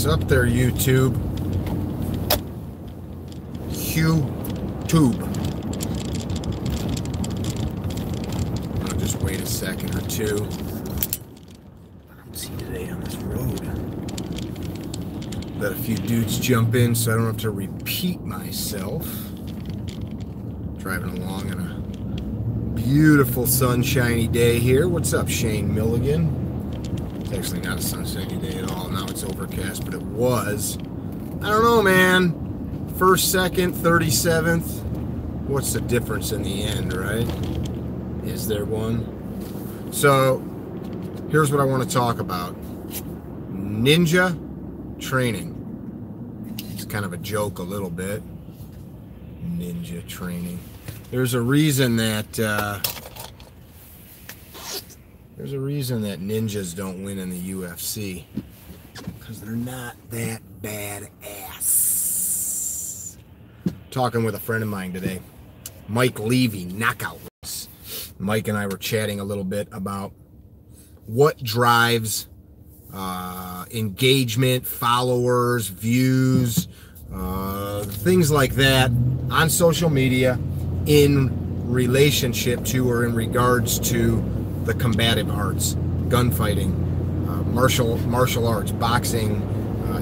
What's up there, YouTube? YouTube. I'll just wait a second or two. I don't see today on this road. Let a few dudes jump in so I don't have to repeat myself. Driving along on a beautiful sunshiny day here. What's up, Shane Milligan? It's actually not a sunshiny day at all. Now it's overcast, but it was. I don't know, man. First, second, 37th. What's the difference in the end, right? Is there one? So, here's what I want to talk about. Ninja training. It's kind of a joke a little bit. Ninja training. There's a reason that ninjas don't win in the UFC, because they're not that badass. Talking with a friend of mine today, Mike Levy, Knockout. Mike and I were chatting a little bit about what drives engagement, followers, views, things like that on social media in relationship to or in regards to the combative arts, gunfighting, martial arts, boxing,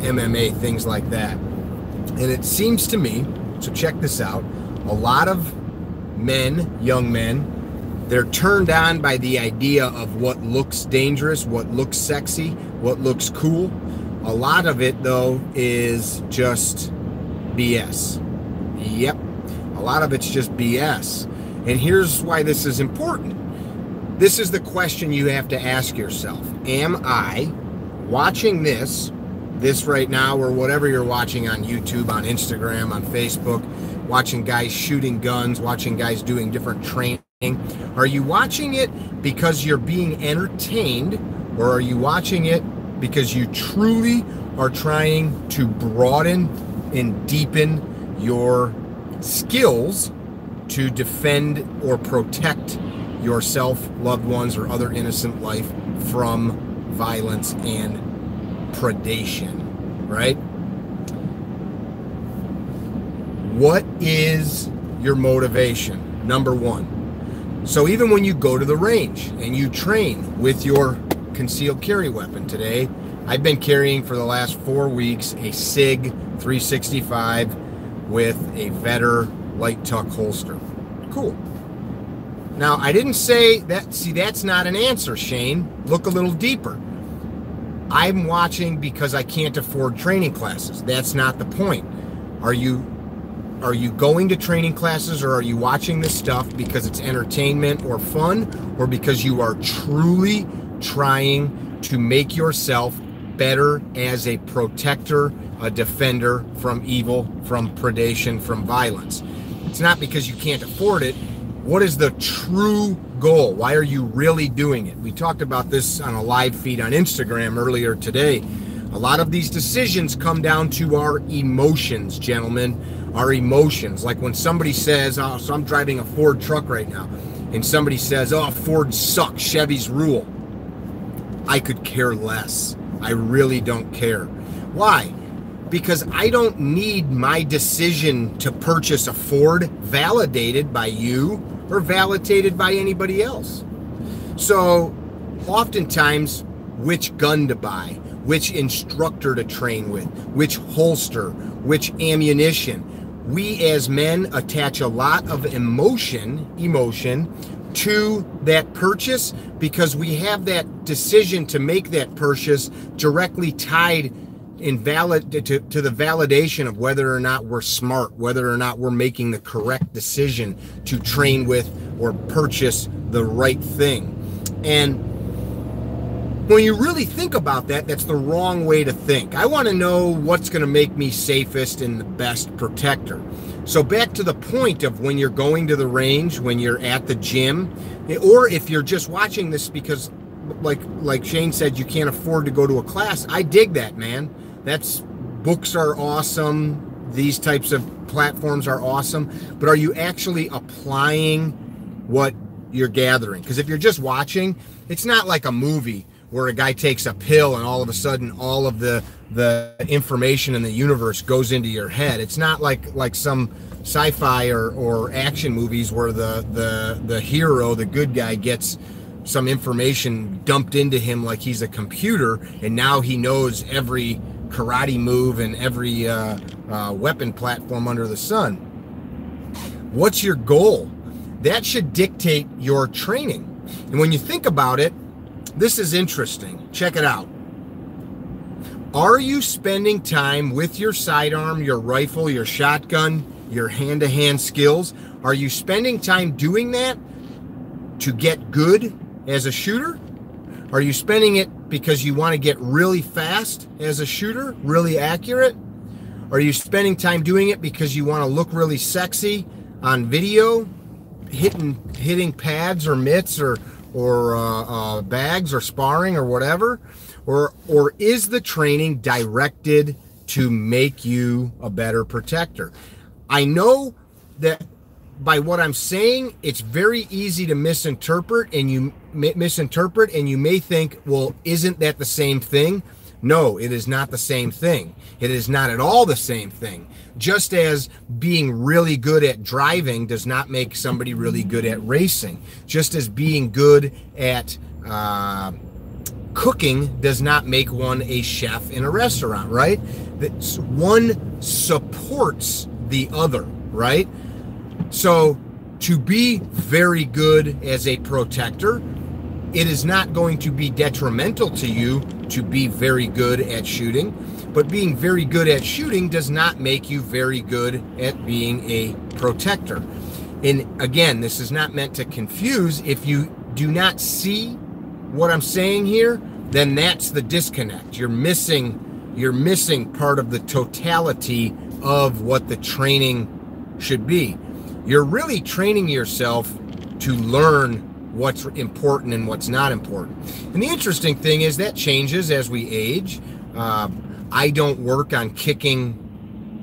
MMA, things like that. And it seems to me, so check this out, a lot of men, young men, they're turned on by the idea of what looks dangerous, what looks sexy, what looks cool. A lot of it, though, is just BS. Yep, a lot of it's just BS. And here's why this is important. This is the question you have to ask yourself. Am I watching this right now, or whatever you're watching on YouTube, on Instagram, on Facebook, watching guys shooting guns, watching guys doing different training? Are you watching it because you're being entertained, or are you watching it because you truly are trying to broaden and deepen your skills to defend or protect yourself, loved ones, or other innocent life from violence and predation, right? What is your motivation? Number one. So even when you go to the range and you train with your concealed carry weapon, today I've been carrying for the last 4 weeks a SIG 365 with a Vetter light tuck holster. Cool. Now, I didn't say that. See, that's not an answer, Shane. Look a little deeper. I'm watching because I can't afford training classes. That's not the point. Are you going to training classes, or are you watching this stuff because it's entertainment or fun, or because you are truly trying to make yourself better as a protector, a defender from evil, from predation, from violence? It's not because you can't afford it. What is the true goal? Why are you really doing it? We talked about this on a live feed on Instagram earlier today. A lot of these decisions come down to our emotions, gentlemen. Our emotions. Like when somebody says, oh, so I'm driving a Ford truck right now, and somebody says, oh, Ford sucks, Chevys rule. I could care less. I really don't care. Why? Because I don't need my decision to purchase a Ford validated by you or validated by anybody else. So oftentimes, which gun to buy, which instructor to train with, which holster, which ammunition, we as men attach a lot of emotion to that purchase, because we have that decision to make that purchase directly tied to the validation of whether or not we're smart, whether or not we're making the correct decision to train with or purchase the right thing. And when you really think about that, that's the wrong way to think. I want to know what's going to make me safest and the best protector. So back to the point of when you're going to the range, when you're at the gym, or if you're just watching this because, like Shane said, you can't afford to go to a class. I dig that, man. Books are awesome. These types of platforms are awesome. But are you actually applying what you're gathering? Because if you're just watching, it's not like a movie where a guy takes a pill and all of a sudden all of the information in the universe goes into your head. It's not like some sci-fi or action movies where the hero, the good guy, gets some information dumped into him like he's a computer, and now he knows every karate move and every weapon platform under the sun. What's your goal? That should dictate your training. And when you think about it, this is interesting. Check it out. Are you spending time with your sidearm, your rifle, your shotgun, your hand-to-hand skills? Are you spending time doing that to get good as a shooter? Are you spending it because you want to get really fast as a shooter, really accurate? Are you spending time doing it because you want to look really sexy on video, hitting pads or mitts or bags or sparring or whatever? Or is the training directed to make you a better protector? I know that by what I'm saying, it's very easy to misinterpret, and you may think, well, isn't that the same thing? No, it is not the same thing. It is not at all the same thing. Just as being really good at driving does not make somebody really good at racing. Just as being good at cooking does not make one a chef in a restaurant, right? One supports the other, right? So to be very good as a protector, it is not going to be detrimental to you to be very good at shooting, but being very good at shooting does not make you very good at being a protector. And again, this is not meant to confuse. If you do not see what I'm saying here, then that's the disconnect. You're missing part of the totality of what the training should be. You're really training yourself to learn what's important and what's not important. And the interesting thing is that changes as we age. I don't work on kicking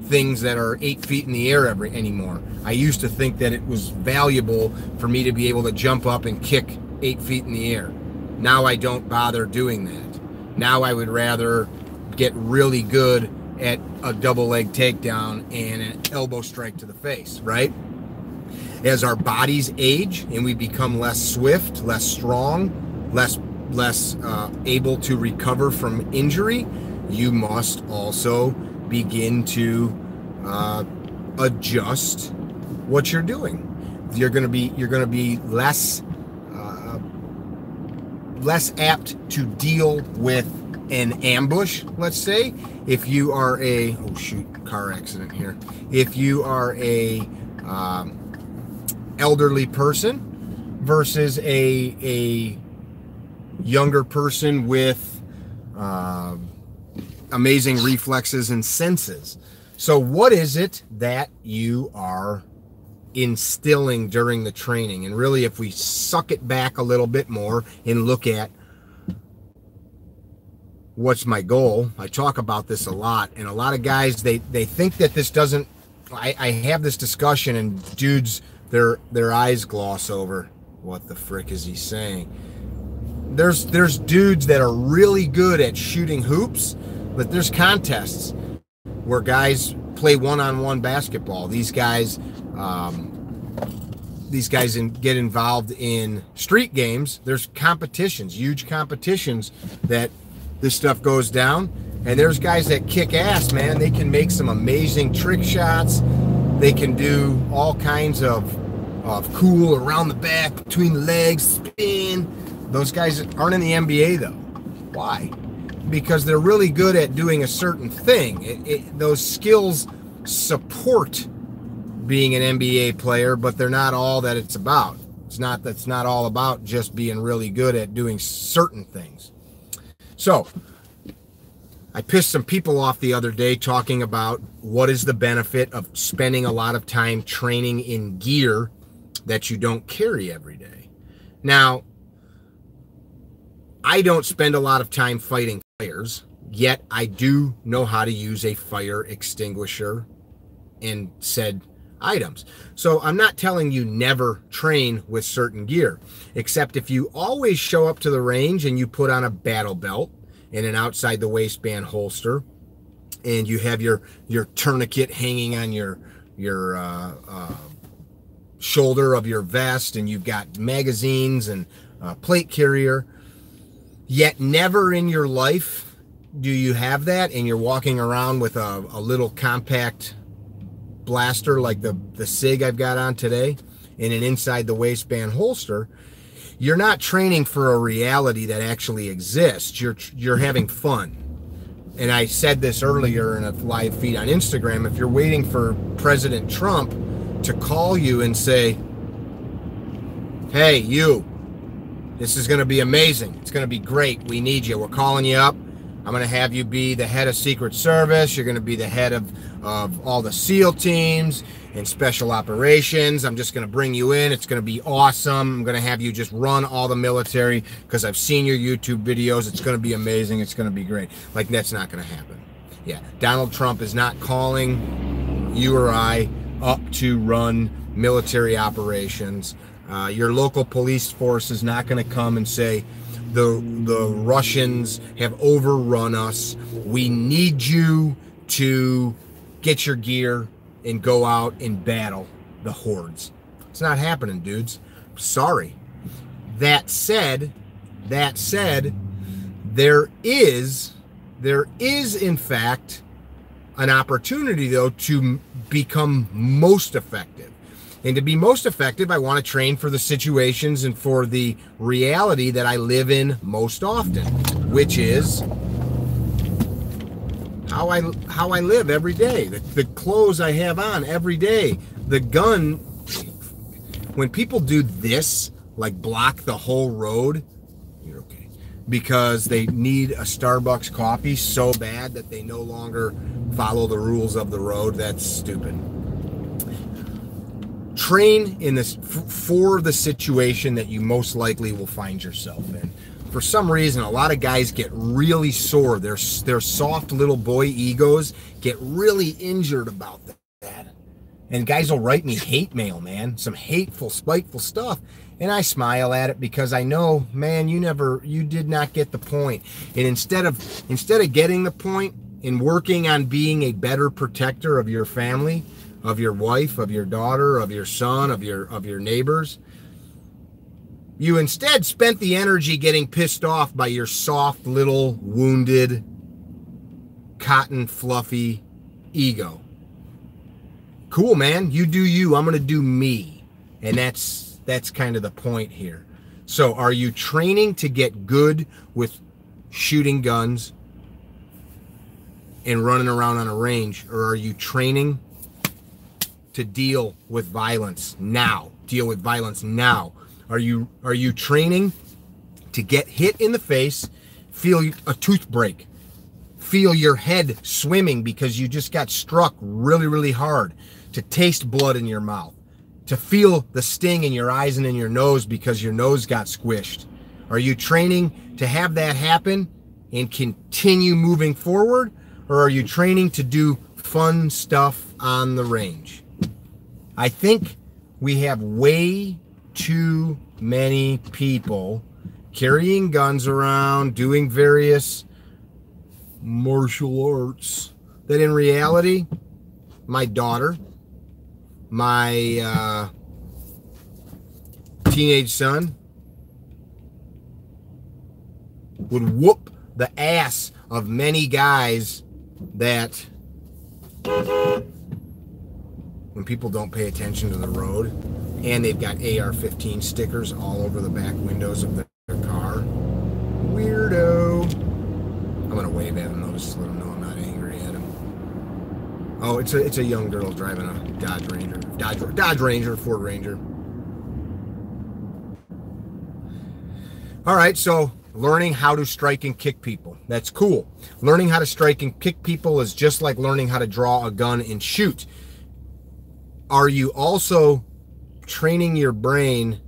things that are 8 feet in the air anymore. I used to think that it was valuable for me to be able to jump up and kick 8 feet in the air. Now I don't bother doing that. Now I would rather get really good at a double leg takedown and an elbow strike to the face, right? As our bodies age and we become less swift, less strong, less able to recover from injury, you must also begin to adjust what you're doing. You're going to be less apt to deal with an ambush, let's say, if you are car accident here. If you are a elderly person versus a younger person with amazing reflexes and senses. So what is it that you are instilling during the training? And really, if we suck it back a little bit more and look at what's my goal, I talk about this a lot, and a lot of guys, they think that this doesn't, I have this discussion and dudes, their eyes gloss over, what the frick is he saying? There's dudes that are really good at shooting hoops, but there's contests where guys play one-on-one basketball. These guys get involved in street games. There's competitions, huge competitions that this stuff goes down. And there's guys that kick ass, man. They can make some amazing trick shots. They can do all kinds of cool around the back, between the legs, spin. Those guys aren't in the NBA, though. Why? Because they're really good at doing a certain thing. Those skills support being an NBA player, but they're not all that it's about. That's not all about just being really good at doing certain things. So, I pissed some people off the other day talking about what is the benefit of spending a lot of time training in gear that you don't carry every day. Now, I don't spend a lot of time fighting fires, yet I do know how to use a fire extinguisher and said items. So I'm not telling you never train with certain gear, except if you always show up to the range and you put on a battle belt and an outside the waistband holster, and you have your tourniquet hanging on your shoulder of your vest, and you've got magazines and plate carrier, yet never in your life do you have that, and you're walking around with a little compact blaster like the SIG I've got on today in an inside the waistband holster, you're not training for a reality that actually exists. You're having fun. And I said this earlier in a live feed on Instagram, if you're waiting for President Trump to call you and say, hey, you, this is going to be amazing. It's going to be great. We need you. We're calling you up. I'm going to have you be the head of Secret Service. You're going to be the head of all the SEAL teams and special operations. I'm just going to bring you in. It's going to be awesome. I'm going to have you just run all the military because I've seen your YouTube videos. It's going to be amazing. It's going to be great. Like, that's not going to happen. Yeah, Donald Trump is not calling you or I up to run military operations. Your local police force is not going to come and say, the Russians have overrun us. We need you to get your gear and go out and battle the hordes. It's not happening, dudes. Sorry. That said, there is in fact an opportunity though to become most effective. And to be most effective, I want to train for the situations and for the reality that I live in most often, which is how I live every day, the clothes I have on every day, the gun. When people do this, like block the whole road, you're okay, because they need a Starbucks coffee so bad that they no longer follow the rules of the road. That's stupid. Train in this for the situation that you most likely will find yourself in. For some reason, a lot of guys get really sore. Their soft little boy egos get really injured about that. And guys will write me hate mail, man. Some hateful, spiteful stuff. And I smile at it because I know, man, you did not get the point. And instead of getting the point and working on being a better protector of your family, of your wife, of your daughter, of your son, of your neighbors, you instead spent the energy getting pissed off by your soft little wounded cotton fluffy ego. Cool, man, you do you, I'm gonna do me. And that's kind of the point here. So are you training to get good with shooting guns and running around on a range, or are you training to deal with violence now? Deal with violence now. Are you training to get hit in the face, feel a tooth break, feel your head swimming because you just got struck really, really hard, to taste blood in your mouth, to feel the sting in your eyes and in your nose because your nose got squished? Are you training to have that happen and continue moving forward, or are you training to do fun stuff on the range? I think we have way too many people carrying guns around, doing various martial arts, that in reality, my daughter, my teenage son would whoop the ass of many guys that, when people don't pay attention to the road and they've got AR-15 stickers all over the back windows of their car. Weirdo. I'm gonna wave at him though, just to let him know I'm not angry at him. Oh, it's a young girl driving a Dodge Ranger, Ford Ranger. All right, so learning how to strike and kick people. That's cool. Learning how to strike and kick people is just like learning how to draw a gun and shoot. Are you also training your brain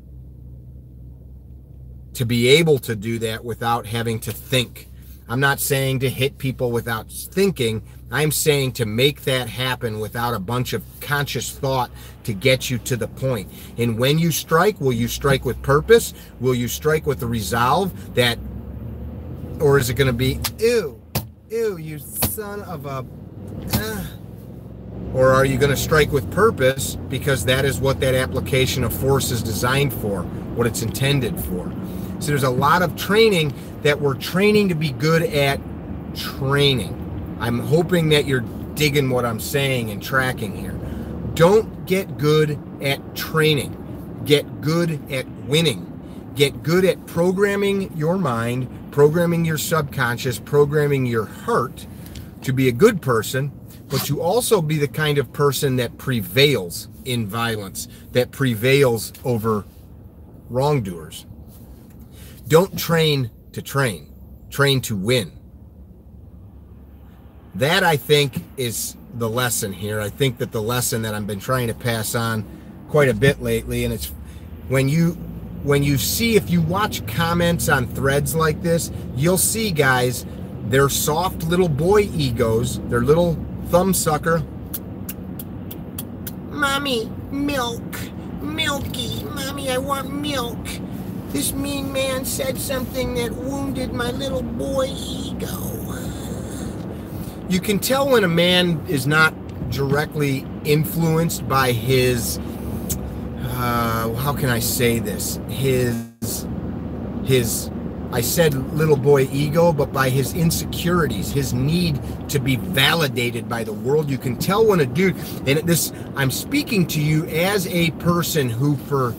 to be able to do that without having to think I'm not saying to hit people without thinking. I'm saying to make that happen without a bunch of conscious thought to get you to the point. And when you strike, will you strike with purpose? Will you strike with the resolve that, or is it going to be, ew, you son of a, or are you going to strike with purpose because that is what that application of force is designed for, what it's intended for? So there's a lot of training that we're training to be good at training. I'm hoping that you're digging what I'm saying and tracking here. Don't get good at training. Get good at winning. Get good at programming your mind, programming your subconscious, programming your heart to be a good person, but to also be the kind of person that prevails in violence, that prevails over wrongdoers. Don't train to train. Train to win. That, I think, is the lesson here. I think that the lesson that I've been trying to pass on quite a bit lately, and it's when you see, if you watch comments on threads like this, you'll see guys, their soft little boy egos, their little thumb sucker, mommy, milk, milky, mommy, I want milk. This mean man said something that wounded my little boy ego. You can tell when a man is not directly influenced by his, how can I say this? I said little boy ego, but by his insecurities, his need to be validated by the world. You can tell when a dude, and this, I'm speaking to you as a person who for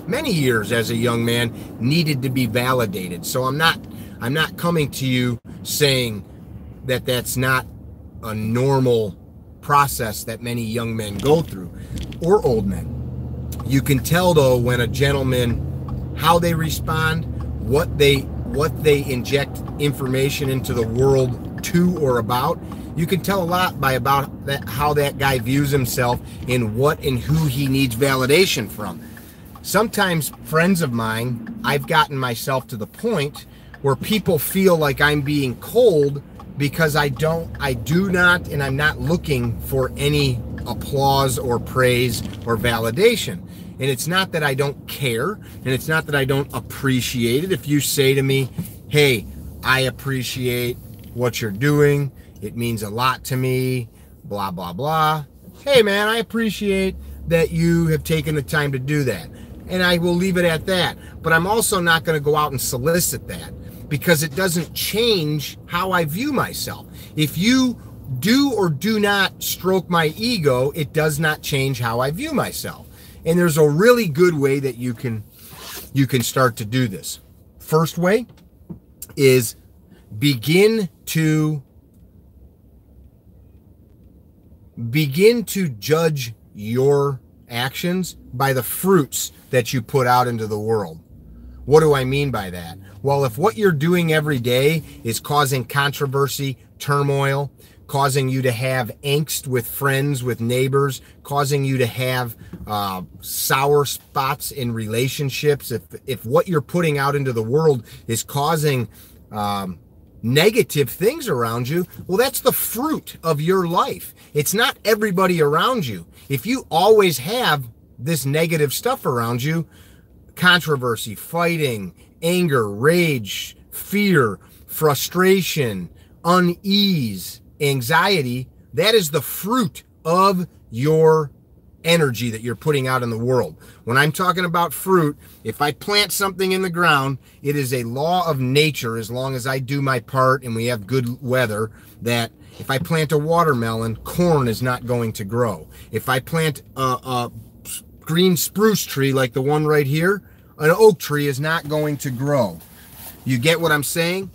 many years as a young man needed to be validated. So I'm not coming to you saying that that's not a normal process that many young men go through, or old men. You can tell though when a gentleman, how they respond, what they inject information into the world to or about. You can tell a lot by about that, how that guy views himself and what and who he needs validation from. Sometimes friends of mine, I've gotten myself to the point where people feel like I'm being cold because I do not, and I'm not looking for any applause or praise or validation. And it's not that I don't care, and it's not that I don't appreciate it. If you say to me, hey, I appreciate what you're doing, it means a lot to me, blah, blah, blah. Hey man, I appreciate that you have taken the time to do that. And I will leave it at that. But I'm also not going to go out and solicit that, because it doesn't change how I view myself. If you do or do not stroke my ego, it does not change how I view myself. And there's a really good way that you can start to do this. First way is begin to judge your actions by the fruits that you put out into the world. What do I mean by that? Well, if what you're doing every day is causing controversy, turmoil, causing you to have angst with friends, with neighbors, causing you to have sour spots in relationships, if what you're putting out into the world is causing negative things around you, well, that's the fruit of your life. It's not everybody around you. If you always have this negative stuff around you, controversy, fighting, anger, rage, fear, frustration, unease, anxiety, that is the fruit of your energy that you're putting out in the world. When I'm talking about fruit, if I plant something in the ground, it is a law of nature, as long as I do my part and we have good weather, that if I plant a watermelon, corn is not going to grow. If I plant a green spruce tree like the one right here, an oak tree is not going to grow. You get what I'm saying?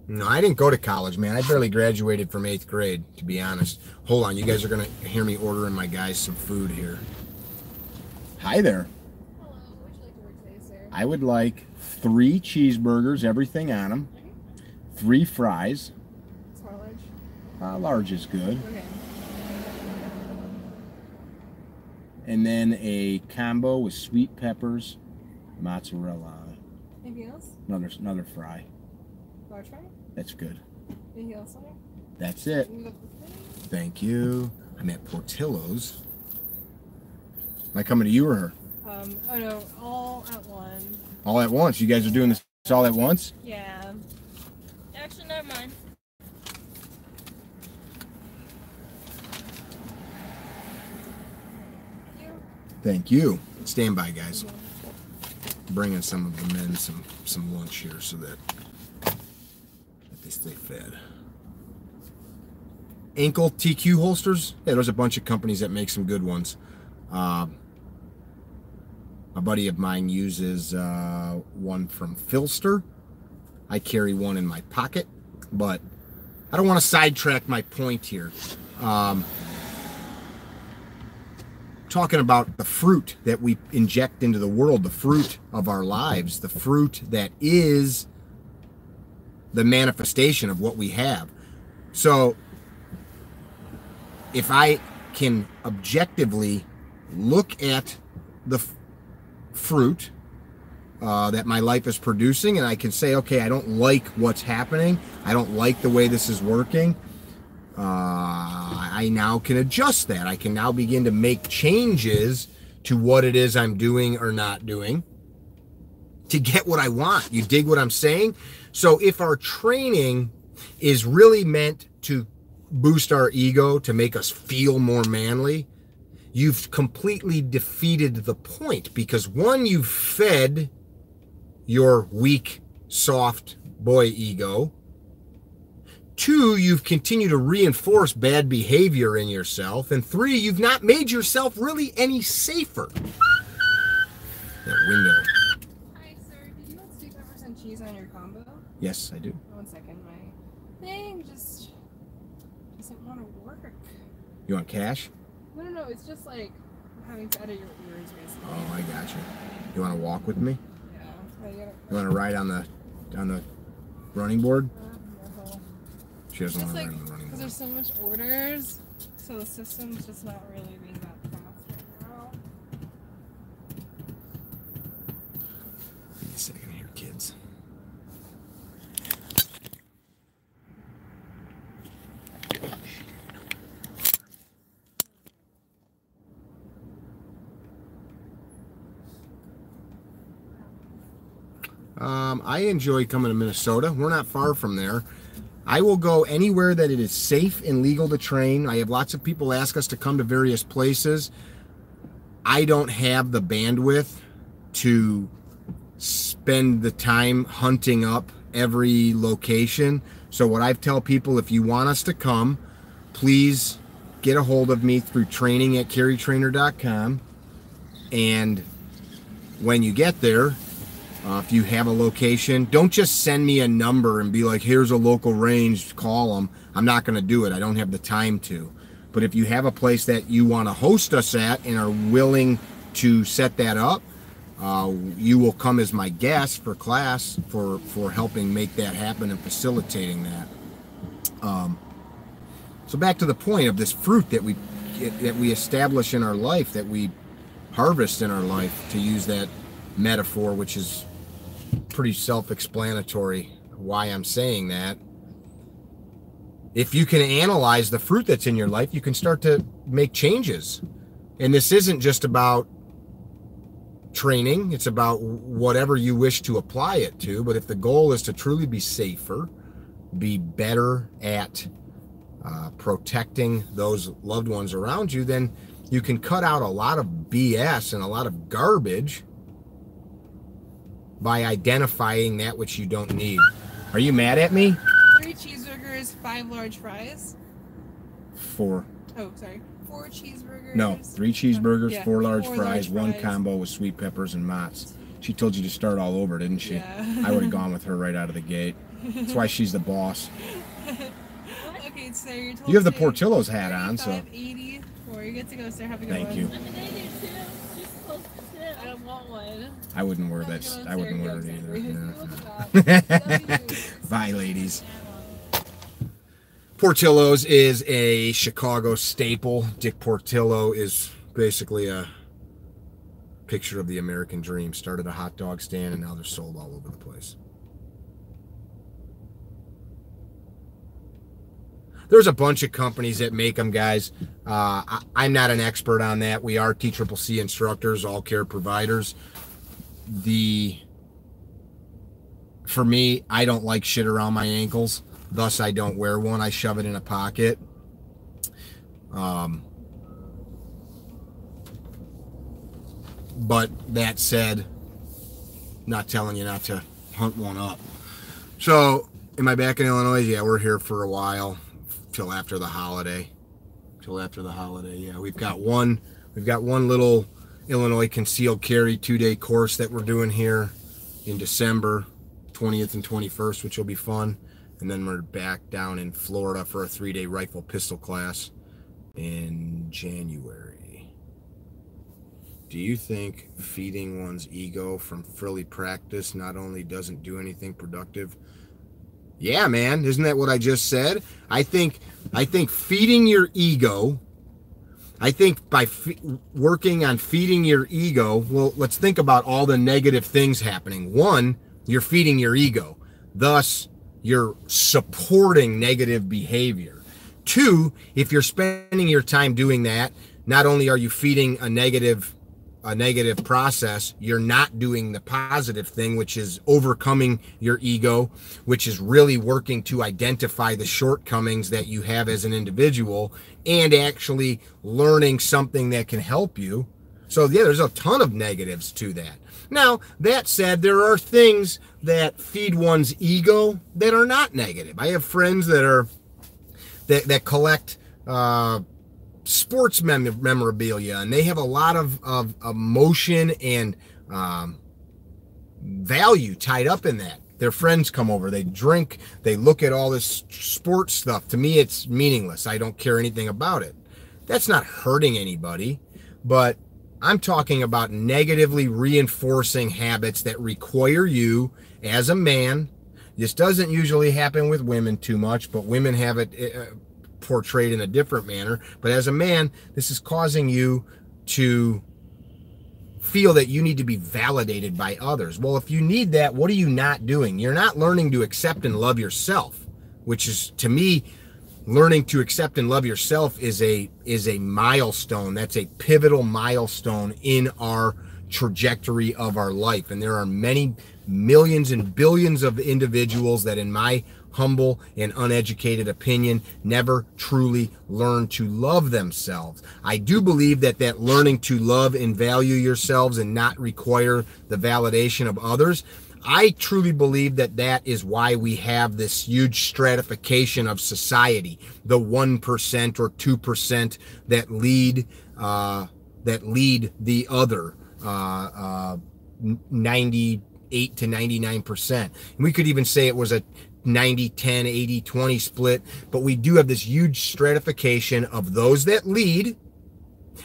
No, I didn't go to college, man. I barely graduated from 8th grade, to be honest. Hold on, you guys are going to hear me ordering my guys some food here. Hi there. Hello, what would you like to order today, sir? I would like 3 cheeseburgers, everything on them. 3 fries. Small, large? Large is good. Okay. And then a combo with sweet peppers, mozzarella. Anything else? Another fry. Large fry? That's good. Anything else on there? That's it. Thank you. I'm at Portillo's. Am I coming to you or her? Oh no, all at once. All at once. You guys are doing this all at once? Yeah. Actually, never mind. Thank you. Stand by, guys. Bringing some of the men some lunch here so that they stay fed. Ankle TQ holsters. Yeah, there's a bunch of companies that make some good ones. A buddy of mine uses one from Filster. I carry one in my pocket, but I don't want to sidetrack my point here. Talking about the fruit that we inject into the world, the fruit of our lives, the fruit that is the manifestation of what we have. So if I can objectively look at the fruit that my life is producing, and I can say, okay, I don't like what's happening, I don't like the way this is working, I now can adjust that. I can now begin to make changes to what it is I'm doing or not doing to get what I want. You dig what I'm saying? So if our training is really meant to boost our ego, to make us feel more manly, you've completely defeated the point, because one, you've fed your weak, soft boy ego. 2, you've continued to reinforce bad behavior in yourself. And 3, you've not made yourself really any safer. That window. Hi, sir. Did you want sweet peppers and cheese on your combo? Yes, I do. 1 second. My thing just doesn't want to work. You want cash? No. It's just like having to edit your words, basically. Oh, I got you. You want to walk with me? Yeah. You want to ride on the running board? No. She doesn't Just want to like, ride on the running because board. there's so much orders, so the system's just not really being that fast right now. Give me a second here, kids. I enjoy coming to Minnesota. We're not far from there. I will go anywhere that it is safe and legal to train. I have lots of people ask us to come to various places. I don't have the bandwidth to spend the time hunting up every location. So what I tell people, if you want us to come, please get a hold of me through training@carrytrainer.com. And when you get there, if you have a location, don't just send me a number and be like, here's a local range, call them. I'm not going to do it. I don't have the time to. But if you have a place that you want to host us at and are willing to set that up, you will come as my guest for class for helping make that happen and facilitating that. So back to the point of this fruit that we establish in our life, that we harvest in our life, to use that metaphor, which is pretty self-explanatory why I'm saying that. If you can analyze the fruit that's in your life, you can start to make changes. And this isn't just about training, it's about whatever you wish to apply it to. But if the goal is to truly be safer, be better at protecting those loved ones around you, then you can cut out a lot of BS and a lot of garbage by identifying that which you don't need. Are you mad at me? 3 cheeseburgers, 5 large fries. 4. Oh, sorry. 4 cheeseburgers. No, 3 cheeseburgers, Yeah, 4 large 4 fries, large 1 fries. combo with sweet peppers and mozz. She told you to start all over, didn't she? Yeah. I would have gone with her right out of the gate. That's why she's the boss. Okay, so you're told You have the to Portillo's hat on, so. 35.80 for You get to go, sir. Have a good Thank one. you. I mean, I do too. You're supposed to too. I don't want one. I wouldn't wear Have a that. good one, I wouldn't sir. wear it Yes, either. sir. No. Love you. Bye, ladies. Portillo's is a Chicago staple. Dick Portillo is basically a picture of the American dream. Started a hot dog stand and now they're sold all over the place. There's a bunch of companies that make them, guys. I'm not an expert on that. We are TCCC instructors, all care providers. For me, I don't like shit around my ankles. Thus, I don't wear one. I shove it in a pocket. But that said, not telling you not to hunt one up. So, am I back in Illinois? Yeah, we're here for a while. Till after the holiday. Yeah, we've got one little Illinois concealed carry 2-day course that we're doing here in December 20th and 21st, which will be fun. And then we're back down in Florida for a 3-day rifle pistol class in January. Do you think feeding one's ego from frilly practice not only doesn't do anything productive? Yeah, man, isn't that what I just said? I think feeding your ego, I think by working on feeding your ego, well, let's think about all the negative things happening. One, you're feeding your ego. Thus, you're supporting negative behavior. Two, if you're spending your time doing that, not only are you feeding a negative process, you're not doing the positive thing, which is overcoming your ego, which is really working to identify the shortcomings that you have as an individual and actually learning something that can help you. So yeah, there's a ton of negatives to that. Now, that said, there are things that feed one's ego that are not negative. I have friends that collect sports memorabilia, and they have a lot of emotion and value tied up in that. Their friends come over, they drink, they look at all this sports stuff. To me, it's meaningless. I don't care anything about it. That's not hurting anybody, but I'm talking about negatively reinforcing habits that require you as a man. This doesn't usually happen with women too much, but women have it portrayed in a different manner. But as a man, this is causing you to feel that you need to be validated by others. Well, if you need that, what are you not doing? You're not learning to accept and love yourself, which is, to me, learning to accept and love yourself is a milestone. That's a pivotal milestone in our trajectory of our life. And there are many millions and billions of individuals that, in my humble and uneducated opinion, never truly learn to love themselves. I do believe that learning to love and value yourselves and not require the validation of others, I truly believe that is why we have this huge stratification of society, the 1% or 2% that lead the other 98 to 99%. And we could even say it was a 90-10, 80-20 split, but we do have this huge stratification of those that lead.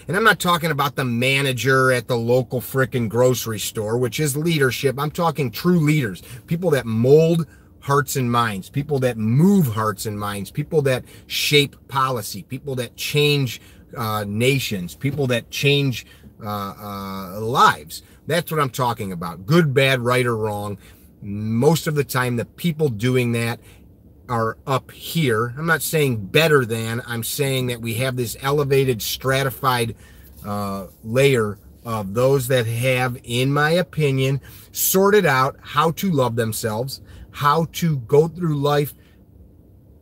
And I'm not talking about the manager at the local frickin' grocery store, which is leadership. I'm talking true leaders, people that mold hearts and minds, people that move hearts and minds, people that shape policy, people that change nations, people that change lives. That's what I'm talking about. Good, bad, right, or wrong. Most of the time, the people doing that are up here. I'm not saying better than. I'm saying that we have this elevated, stratified layer of those that have, in my opinion, sorted out how to love themselves, how to go through life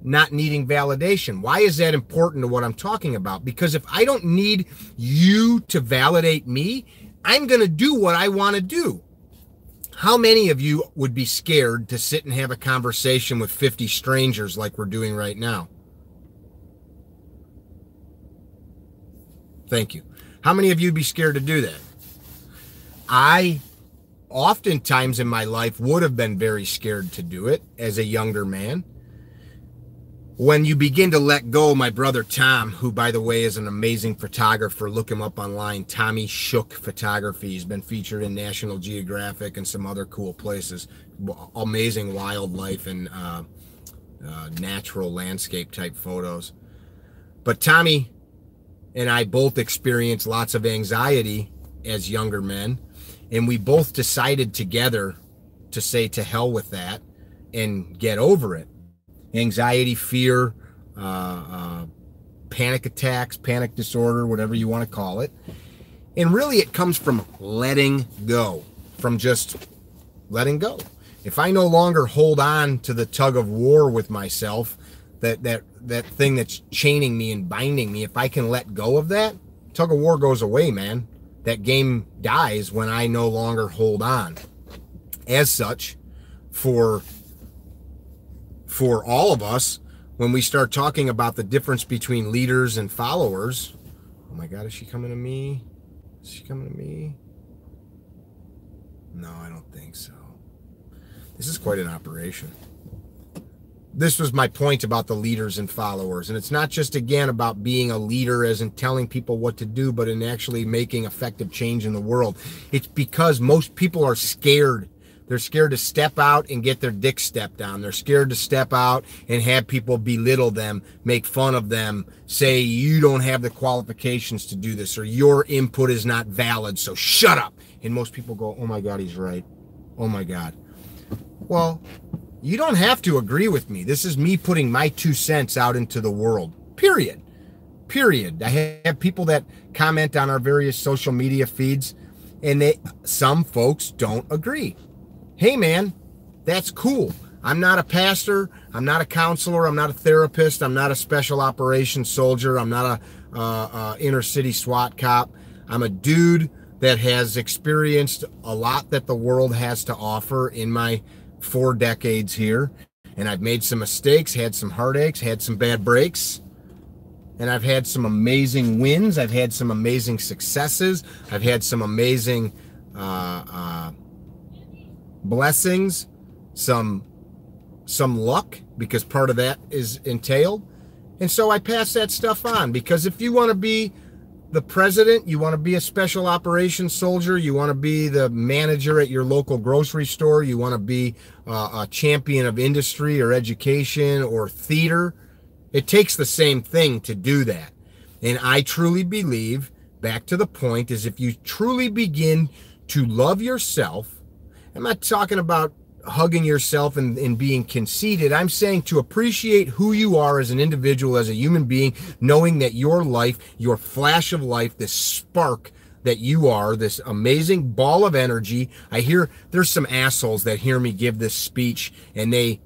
not needing validation. Why is that important to what I'm talking about? Because if I don't need you to validate me, I'm going to do what I want to do. How many of you would be scared to sit and have a conversation with 50 strangers like we're doing right now? Thank you. How many of you would be scared to do that? I oftentimes in my life would have been very scared to do it as a younger man. when you begin to let go, my brother Tom, who by the way is an amazing photographer, look him up online, Tommy Shook Photography. He's been featured in National Geographic and some other cool places. Amazing wildlife and natural landscape type photos. But Tommy and I both experienced lots of anxiety as younger men, and we both decided together to say to hell with that and get over it. Anxiety, fear, panic attacks, panic disorder, whatever you want to call it. And really it comes from letting go, from just letting go. If I no longer hold on to the tug of war with myself, that thing that's chaining me and binding me, if I can let go of that, tug of war goes away, man. That game dies when I no longer hold on. As such, for all of us, when we start talking about the difference between leaders and followers, oh my God, is she coming to me? Is she coming to me? No, I don't think so. This is quite an operation. This was my point about the leaders and followers. And it's not just, again, about being a leader as in telling people what to do, but in actually making effective change in the world. It's because most people are scared. They're scared to step out and get their dick stepped on. They're scared to step out and have people belittle them, make fun of them, say you don't have the qualifications to do this, or your input is not valid, so shut up. And most people go, oh my God, he's right. Oh my God. Well, you don't have to agree with me. This is me putting my 2 cents out into the world. Period. Period. I have people that comment on our various social media feeds, and some folks don't agree. Hey man, that's cool. I'm not a pastor. I'm not a counselor. I'm not a therapist. I'm not a special operations soldier. I'm not a inner city SWAT cop. I'm a dude that has experienced a lot that the world has to offer in my 4 decades here. And I've made some mistakes, had some heartaches, had some bad breaks. And I've had some amazing wins. I've had some amazing successes. I've had some amazing blessings, some luck, because part of that is entailed. And so I pass that stuff on, because if you want to be the president, you want to be a special operations soldier, you want to be the manager at your local grocery store, you want to be a champion of industry or education or theater, it takes the same thing to do that. And I truly believe, back to the point, is if you truly begin to love yourself, I'm not talking about hugging yourself and being conceited. I'm saying to appreciate who you are as an individual, as a human being, knowing that your life, your flash of life, this spark that you are, this amazing ball of energy. I hear there's some assholes that hear me give this speech and they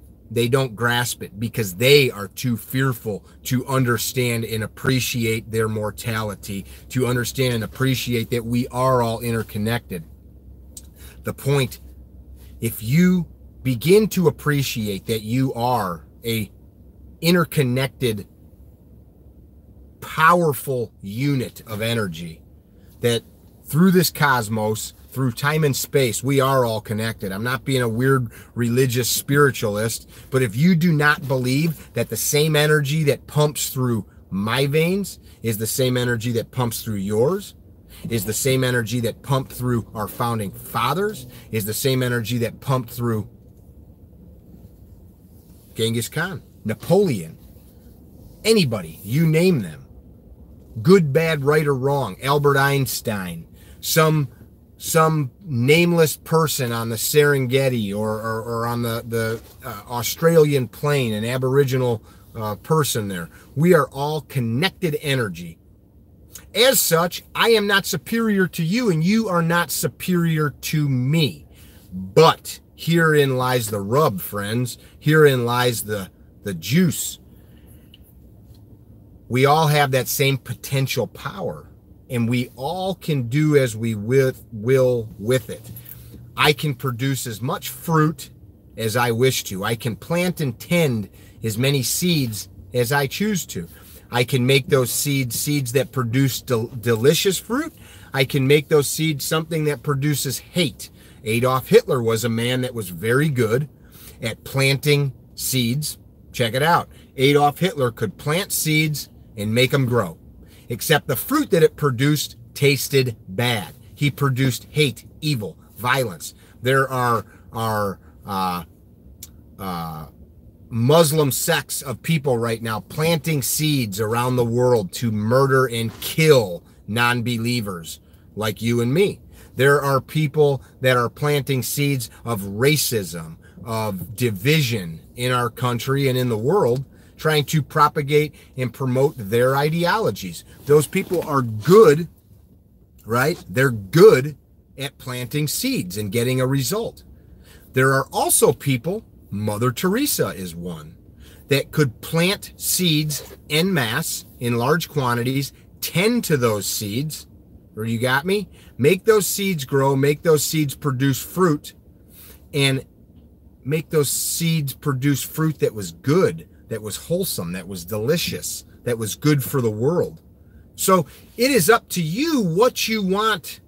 don't grasp it because they are too fearful to understand and appreciate their mortality, to understand and appreciate that we are all interconnected. The point, if you begin to appreciate that you are a interconnected, powerful unit of energy, that through this cosmos, through time and space, we are all connected. I'm not being a weird religious spiritualist, but if you do not believe that the same energy that pumps through my veins is the same energy that pumps through yours, is the same energy that pumped through our founding fathers, is the same energy that pumped through Genghis Khan, Napoleon, anybody, you name them. Good, bad, right, or wrong, Albert Einstein, some nameless person on the Serengeti or on the Australian plain, an Aboriginal person there. We are all connected energy. As such, I am not superior to you, and you are not superior to me. But herein lies the rub, friends. Herein lies the juice. We all have that same potential power, and we all can do as we will with it. I can produce as much fruit as I wish to. I can plant and tend as many seeds as I choose to. I can make those seeds that produce delicious fruit. I can make those seeds something that produces hate. Adolf Hitler was a man that was very good at planting seeds Check it out. Adolf Hitler could plant seeds and make them grow. Except the fruit that it produced tasted bad. He produced hate, evil, violence. There are Muslim sects of people right now planting seeds around the world to murder and kill non-believers like you and me. There are people that are planting seeds of racism, of division in our country and in the world, trying to propagate and promote their ideologies. Those people are good, right? They're good at planting seeds and getting a result. There are also people, Mother Teresa is one, that could plant seeds en masse in large quantities, tend to those seeds, or you got me? Make those seeds grow, make those seeds produce fruit, and make those seeds produce fruit that was good, that was wholesome, that was delicious, that was good for the world. So it is up to you what you want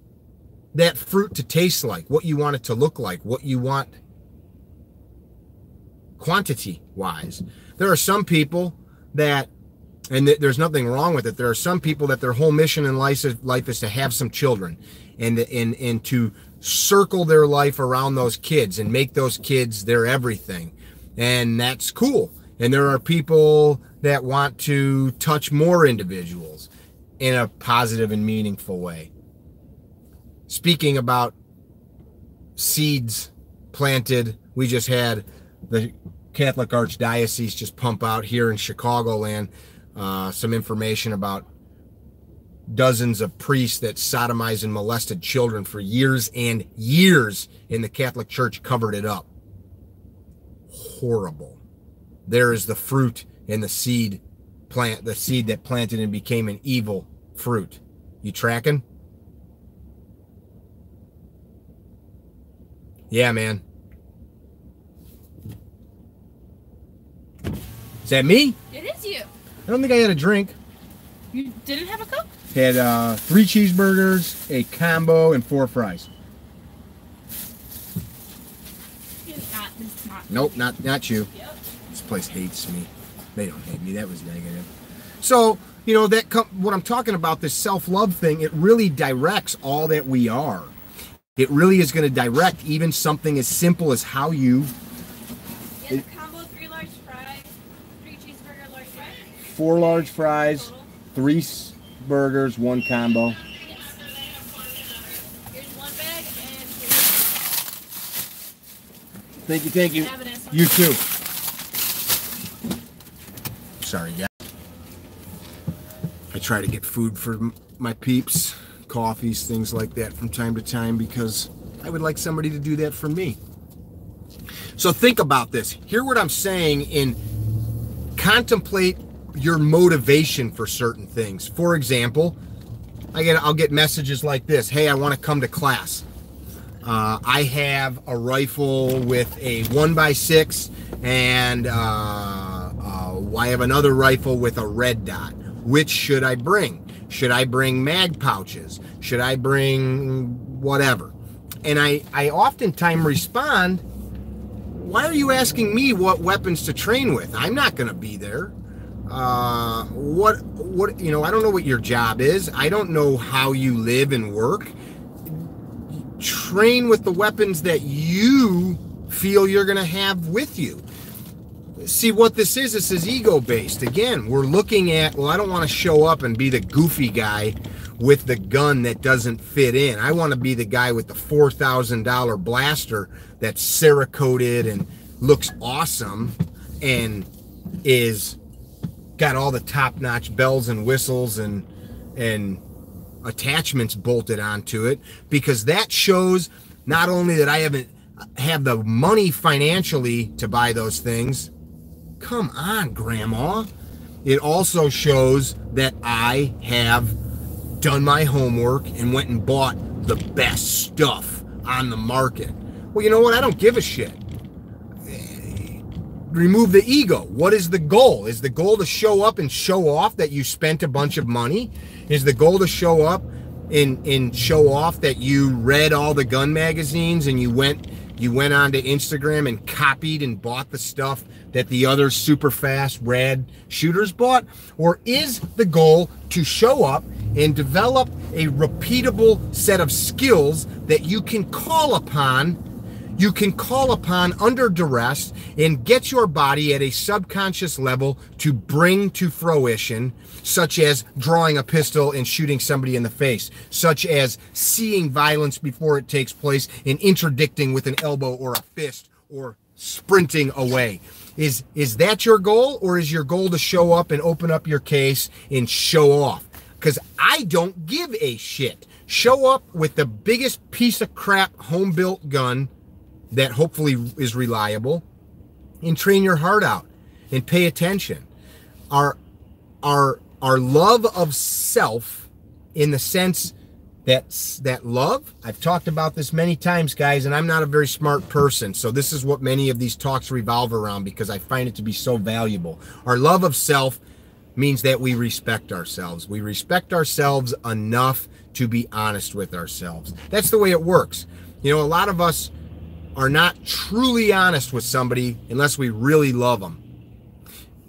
that fruit to taste like, what you want it to look like, what you want quantity-wise. There are some people that, and there's nothing wrong with it, there are some people that their whole mission in life is to have some children and to circle their life around those kids and make those kids their everything. And that's cool. And there are people that want to touch more individuals in a positive and meaningful way. Speaking about seeds planted, we just had the Catholic Archdiocese just pump out here in Chicagoland some information about dozens of priests that sodomized and molested children for years and years, and the Catholic Church covered it up. Horrible. There is the fruit in the seed plant, the seed that planted and became an evil fruit. You tracking? Yeah, man. Is that me? It is you. I don't think I had a drink. You didn't have a Coke? Had 3 cheeseburgers, a combo, and 4 fries. Nope, not you. Yep. This place hates me. They don't hate me. That was negative. So, you know, what I'm talking about, this self-love thing, it really directs all that we are. It really is going to direct even something as simple as how you... Yeah, the combo, 3 large fries, 3 cheeseburger large fries. 4 large fries, Total. 3 burgers, 1 combo. Yes. Here's 1 bag and here's... Thank you. Have an ass. You too. Sorry, guys. I try to get food for my peeps, coffees, things like that from time to time because I would like somebody to do that for me. So think about this. Hear what I'm saying and contemplate your motivation for certain things. For example, I'll get messages like this. Hey, I want to come to class. I have a rifle with a 1x6 and I have another rifle with a red dot. Which should I bring? Should I bring mag pouches? Should I bring whatever? And I oftentimes respond, why are you asking me what weapons to train with? I'm not going to be there. What, you know, I don't know what your job is. I don't know how you live and work. Train with the weapons that you feel you're going to have with you. See, what this is ego-based. Again, we're looking at, well, I don't want to show up and be the goofy guy with the gun that doesn't fit in. I want to be the guy with the $4,000 blaster that's Cerakoted and looks awesome and is got all the top-notch bells and whistles and attachments bolted onto it, because that shows not only that I have the money financially to buy those things. Come on, Grandma. It also shows that I have done my homework and went and bought the best stuff on the market. Well, you know what? I don't give a shit. Remove the ego. What is the goal? Is the goal to show up and show off that you spent a bunch of money? Is the goal to show up and show off that you read all the gun magazines and you went you went onto Instagram and copied and bought the stuff that the other super fast rad shooters bought? Or is the goal to show up and develop a repeatable set of skills that you can call upon under duress and get your body at a subconscious level to bring to fruition, such as drawing a pistol and shooting somebody in the face, such as seeing violence before it takes place and interdicting with an elbow or a fist or sprinting away? Is that your goal, or is your goal to show up and open up your case and show off? Because I don't give a shit. Show up with the biggest piece of crap home-built gun that hopefully is reliable, and train your heart out and pay attention. Our love of self, in the sense that love, I've talked about this many times, guys, and I'm not a very smart person, so this is what many of these talks revolve around because I find it to be so valuable. Our love of self means that we respect ourselves. We respect ourselves enough to be honest with ourselves. That's the way it works. You know, a lot of us are not truly honest with somebody unless we really love them.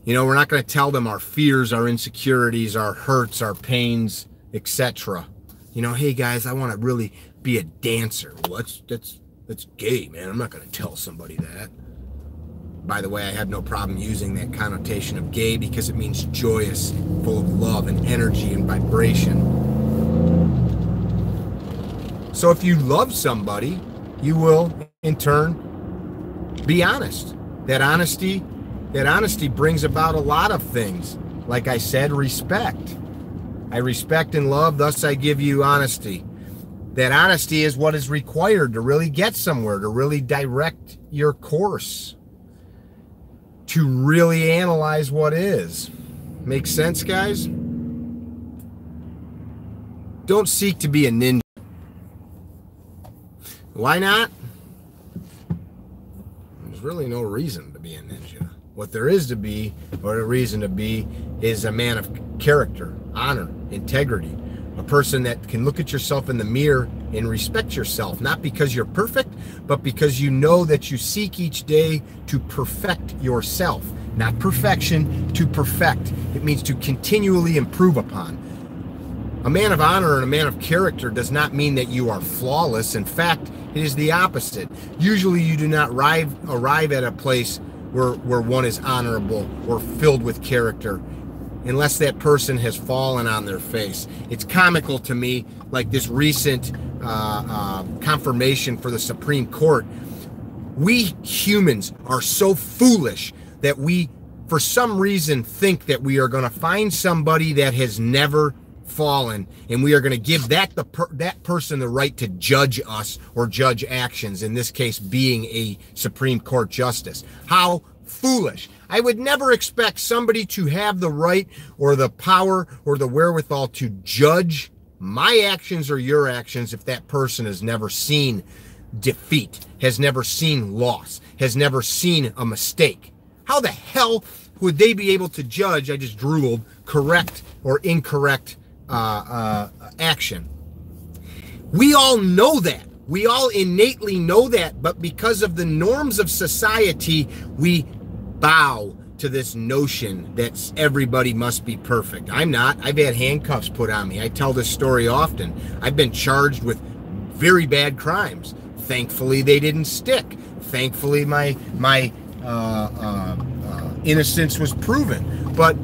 You know, we're not going to tell them our fears, our insecurities, our hurts, our pains, etc. You know, hey guys, I want to really be a dancer. Well, that's gay, man. I'm not going to tell somebody that. By the way, I have no problem using that connotation of gay because it means joyous, full of love and energy and vibration. So if you love somebody, you will in turn be honest. That honesty brings about a lot of things. Like I said, respect. I respect and love, thus I give you honesty. That honesty is what is required to really get somewhere, to really direct your course, to really analyze what is. Make sense, guys? Don't seek to be a ninja. Why not? There's really no reason to be a ninja. What there is to be, or a reason to be, is a man of character, honor, integrity. A person that can look at yourself in the mirror and respect yourself, not because you're perfect, but because you know that you seek each day to perfect yourself. Not perfection, to perfect. It means to continually improve upon. A man of honor and a man of character does not mean that you are flawless. In fact, it is the opposite. Usually you do not arrive at a place where one is honorable or filled with character unless that person has fallen on their face. It's comical to me, like this recent confirmation for the Supreme Court. We humans are so foolish that we, for some reason, think that we are going to find somebody that has never fallen, and we are going to give that person the right to judge us or judge actions, in this case being a Supreme Court justice. How foolish. I would never expect somebody to have the right or the power or the wherewithal to judge my actions or your actions if that person has never seen defeat, has never seen loss, has never seen a mistake. How the hell would they be able to judge, I just drooled, correct or incorrect action? We all know that. We all innately know that, but because of the norms of society, we bow to this notion that everybody must be perfect. I'm not. I've had handcuffs put on me. I tell this story often. I've been charged with very bad crimes. Thankfully, they didn't stick. Thankfully, my innocence was proven. But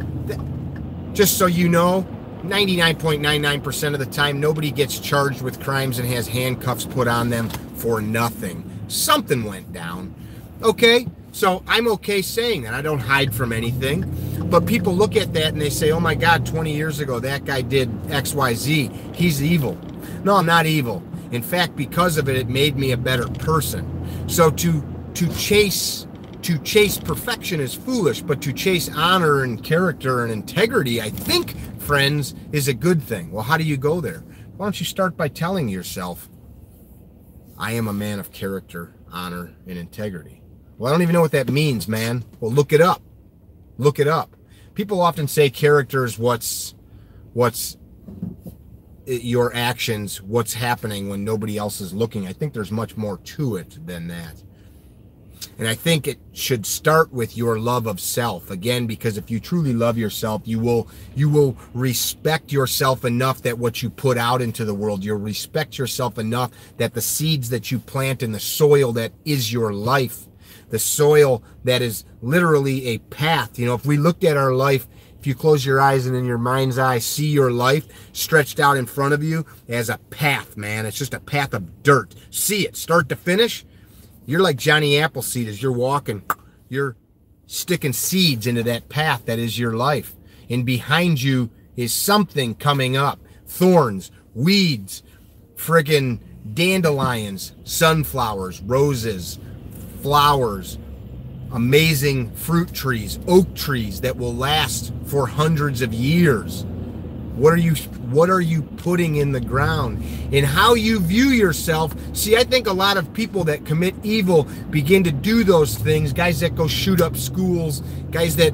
just so you know, 99.99% of the time, nobody gets charged with crimes and has handcuffs put on them for nothing. Something went down. Okay? So I'm okay saying that. I don't hide from anything. But people look at that and they say, oh my God, 20 years ago, that guy did XYZ. He's evil. No, I'm not evil. In fact, because of it, it made me a better person. So to chase perfection is foolish, but to chase honor and character and integrity, I think, friends, is a good thing. Well, how do you go there? Why don't you start by telling yourself, I am a man of character, honor, and integrity. Well, I don't even know what that means, man. Well, look it up. Look it up. People often say character is what's your actions, what's happening when nobody else is looking. I think there's much more to it than that. And I think it should start with your love of self. Again, because if you truly love yourself, you will respect yourself enough that what you put out into the world, you'll respect yourself enough that the seeds that you plant in the soil that is your life, the soil that is literally a path. You know, if we looked at our life, if you close your eyes and in your mind's eye see your life stretched out in front of you as a path, man. It's just a path of dirt. See it, start to finish. You're like Johnny Appleseed as you're walking. You're sticking seeds into that path that is your life. And behind you is something coming up. Thorns, weeds, friggin' dandelions, sunflowers, roses, flowers, amazing fruit trees, oak trees that will last for hundreds of years. What are you putting in the ground? And how you view yourself. See, I think a lot of people that commit evil begin to do those things. Guys that go shoot up schools, guys that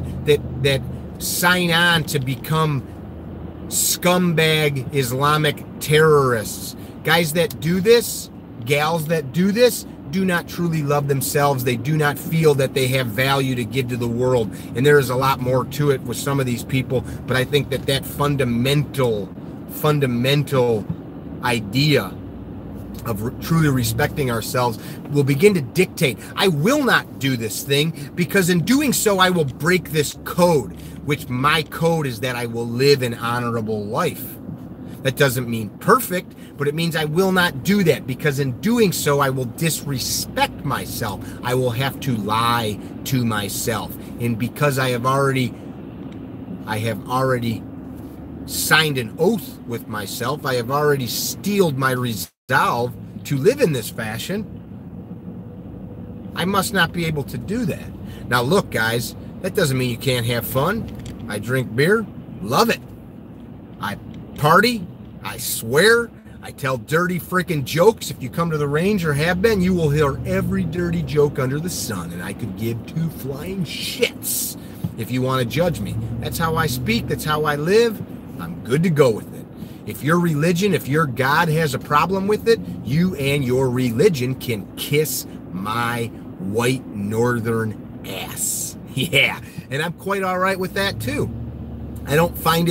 sign on to become scumbag Islamic terrorists. Guys that do this, gals that do this, do not truly love themselves. They do not feel that they have value to give to the world. And there is a lot more to it with some of these people. But I think that fundamental idea of truly respecting ourselves will begin to dictate. I will not do this thing because in doing so, I will break this code, which my code is that I will live an honorable life. That doesn't mean perfect, but it means I will not do that because in doing so, I will disrespect myself. I will have to lie to myself. And because I have already signed an oath with myself, I have already steeled my resolve to live in this fashion, I must not be able to do that. Now look, guys, that doesn't mean you can't have fun. I drink beer, love it. I party, I swear, I tell dirty freaking jokes. If you come to the range or have been, you will hear every dirty joke under the sun, and I could give two flying shits if you want to judge me. That's how I speak, that's how I live. I'm good to go with it. If your religion, if your God has a problem with it, you and your religion can kiss my white northern ass. Yeah, and I'm quite all right with that too. I don't find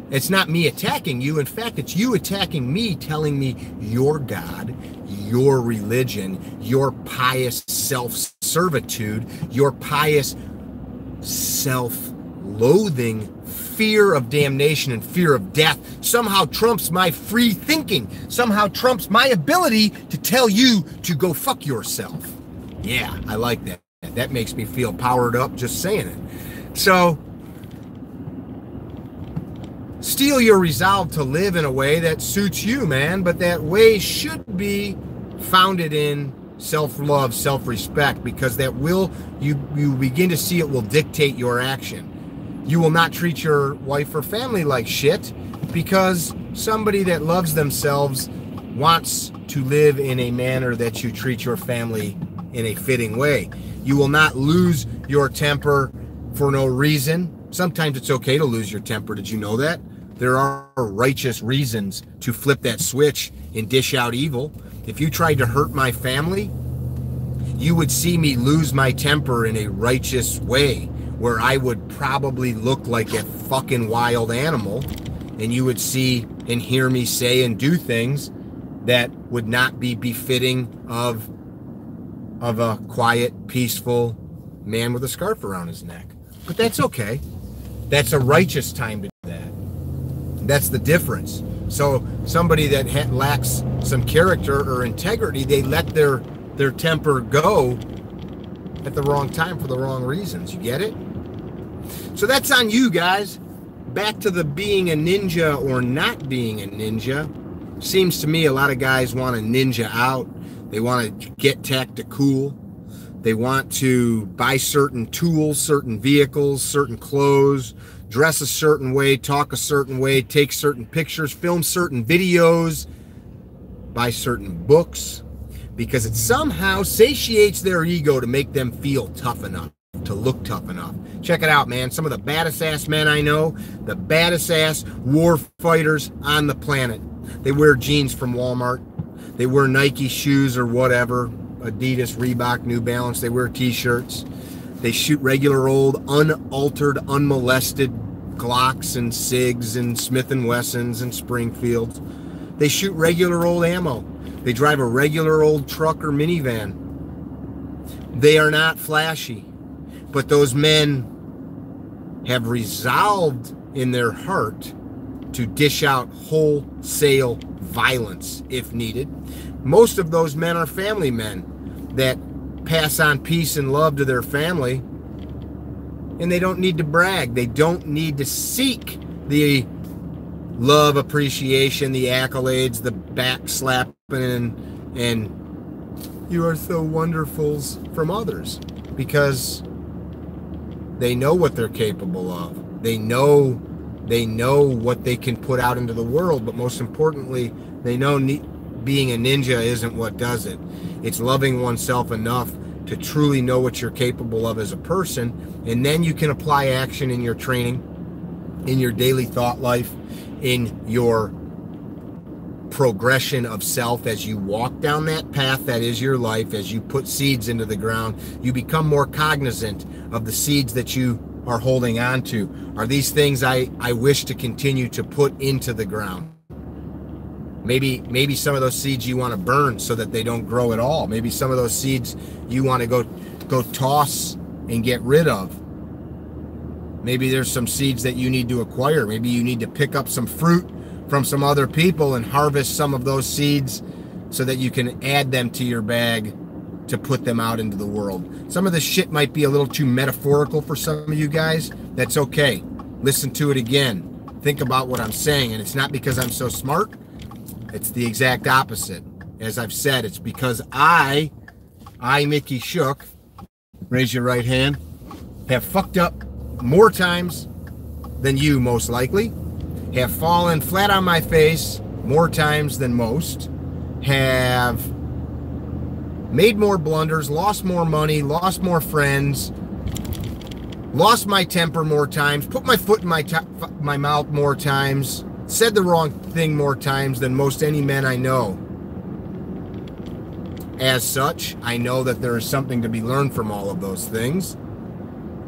it's not me attacking you. In fact, it's you attacking me, telling me your God, your religion, your pious self-servitude, your pious self-loathing, fear of damnation and fear of death somehow trumps my free thinking, somehow trumps my ability to tell you to go fuck yourself. Yeah, I like that. That makes me feel powered up just saying it. So, steel your resolve to live in a way that suits you, man, but that way should be founded in self-love, self-respect, because that will, you begin to see it will dictate your action. You will not treat your wife or family like shit because somebody that loves themselves wants to live in a manner that you treat your family in a fitting way. You will not lose your temper for no reason. Sometimes it's okay to lose your temper. Did you know that? There are righteous reasons to flip that switch and dish out evil. If you tried to hurt my family, you would see me lose my temper in a righteous way, where I would probably look like a fucking wild animal, and you would see and hear me say and do things that would not be befitting of a quiet, peaceful man with a scarf around his neck. But that's okay. That's a righteous time to do that. That's the difference. So somebody that lacks some character or integrity, they let their temper go at the wrong time for the wrong reasons. You get it? So that's on you guys. Back to the being a ninja or not being a ninja. Seems to me a lot of guys want to ninja out. They want to get tactical. They want to buy certain tools, certain vehicles, certain clothes, dress a certain way, talk a certain way, take certain pictures, film certain videos, buy certain books, because it somehow satiates their ego to make them feel tough enough to look tough enough. Check it out, man. Some of the baddest ass men I know, the baddest ass war fighters on the planet. They wear jeans from Walmart. They wear Nike shoes or whatever, Adidas, Reebok, New Balance. They wear t-shirts. They shoot regular old, unaltered, unmolested Glocks and SIGs and Smith & Wessons and Springfields. They shoot regular old ammo. They drive a regular old truck or minivan. They are not flashy, but those men have resolved in their heart to dish out wholesale violence if needed. Most of those men are family men that pass on peace and love to their family, and they don't need to brag. They don't need to seek the love, appreciation, the accolades, the back slapping, and you are so wonderfuls from others, because they know what they're capable of. They know what they can put out into the world, but most importantly, they know being a ninja isn't what does it. It's loving oneself enough to truly know what you're capable of as a person, and then you can apply action in your training, in your daily thought life, in your progression of self. As you walk down that path that is your life, as you put seeds into the ground, you become more cognizant of the seeds that you are holding on to. Are these things I wish to continue to put into the ground? Maybe some of those seeds you want to burn so that they don't grow at all. Maybe some of those seeds you want to go toss and get rid of. Maybe there's some seeds that you need to acquire. Maybe you need to pick up some fruit from some other people and harvest some of those seeds so that you can add them to your bag to put them out into the world. Some of this shit might be a little too metaphorical for some of you guys. That's okay. Listen to it again. Think about what I'm saying, and it's not because I'm so smart. It's the exact opposite. As I've said, it's because I, Mickey Shook, raise your right hand, have fucked up more times than you most likely, have fallen flat on my face more times than most, have made more blunders, lost more money, lost more friends, lost my temper more times, put my foot in my mouth more times, said the wrong thing more times than most any men I know. As such, I know that there is something to be learned from all of those things,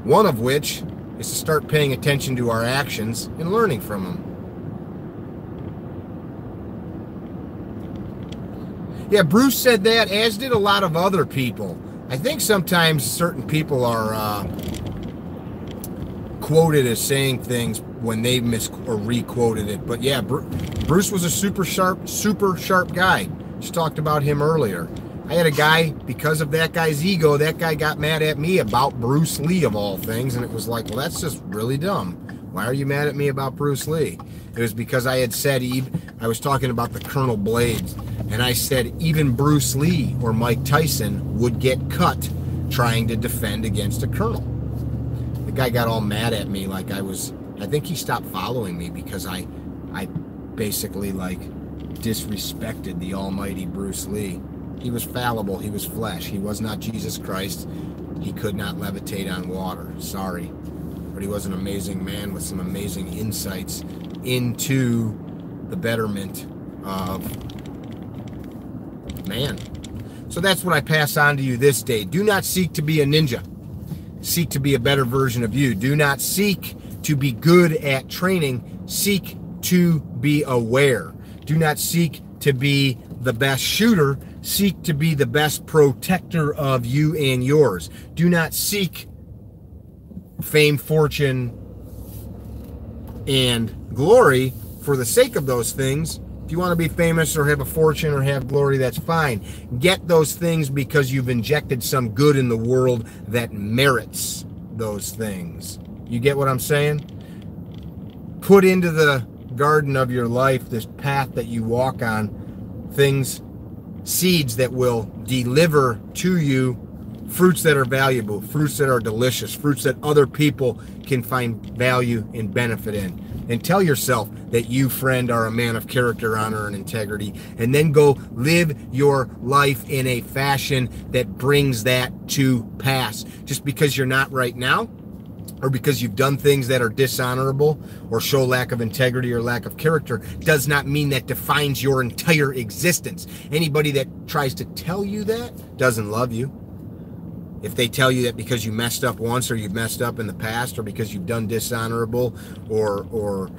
one of which is to start paying attention to our actions and learning from them. Yeah, Bruce said that, as did a lot of other people. I think sometimes certain people are quoted as saying things when they or re-quoted it. But yeah, Bruce was a super sharp guy. Just talked about him earlier. I had a guy, because of that guy's ego, that guy got mad at me about Bruce Lee of all things, and it was like, well, that's just really dumb. Why are you mad at me about Bruce Lee? It was because I had said, I was talking about the Colonel Blades, and I said even Bruce Lee or Mike Tyson would get cut trying to defend against a colonel. The guy got all mad at me like I think he stopped following me because I basically like disrespected the almighty Bruce Lee. He was fallible, he was flesh, he was not Jesus Christ, he could not levitate on water, sorry. But he was an amazing man with some amazing insights into the betterment of man. So that's what I pass on to you this day. Do not seek to be a ninja. Seek to be a better version of you. Do not seek to be good at training. Seek to be aware. Do not seek to be the best shooter. Seek to be the best protector of you and yours. Do not seek fame, fortune, and glory for the sake of those things. If you want to be famous or have a fortune or have glory, that's fine. Get those things because you've injected some good in the world that merits those things. You get what I'm saying? Put into the garden of your life, this path that you walk on, things, seeds that will deliver to you fruits that are valuable, fruits that are delicious, fruits that other people can find value and benefit in. and tell yourself that you, friend, are a man of character, honor, and integrity, and then go live your life in a fashion that brings that to pass. Just because you're not right now, or because you've done things that are dishonorable or show lack of integrity or lack of character, does not mean that defines your entire existence. Anybody that tries to tell you that doesn't love you. If they tell you that because you messed up once, or you've messed up in the past, or because you've done dishonorable or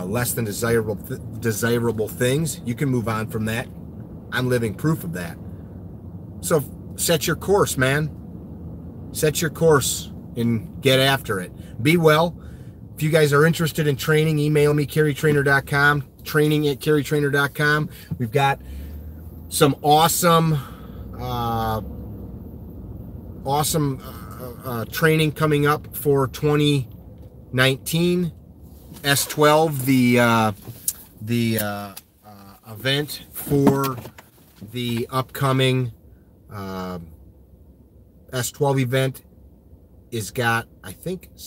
less than desirable things, you can move on from that. I'm living proof of that. So set your course, man. Set your course and get after it. Be well. If you guys are interested in training, email me, carrytrainer.com, training@carrytrainer.com. We've got some awesome training coming up for 2019. S12, the event for the upcoming S12 event is got, I think, a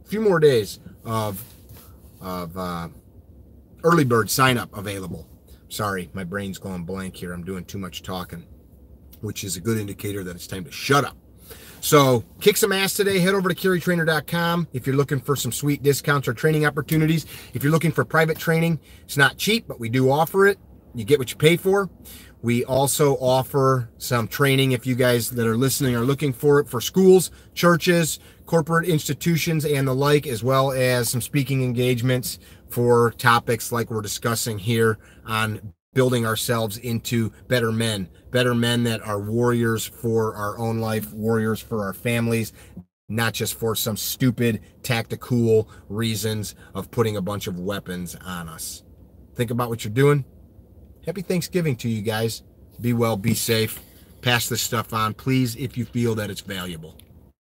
few more days of early bird sign up available. Sorry, my brain's going blank here. I'm doing too much talking, which is a good indicator that it's time to shut up. So kick some ass today. Head over to carrytrainer.com if you're looking for some sweet discounts or training opportunities. If you're looking for private training, it's not cheap, but we do offer it. You get what you pay for. We also offer some training, if you guys that are listening are looking for it, for schools, churches, corporate institutions, and the like, as well as some speaking engagements for topics like we're discussing here on building ourselves into better men that are warriors for our own life, warriors for our families, not just for some stupid tactical reasons of putting a bunch of weapons on us. Think about what you're doing. Happy Thanksgiving to you guys. Be well, be safe. Pass this stuff on, please, if you feel that it's valuable.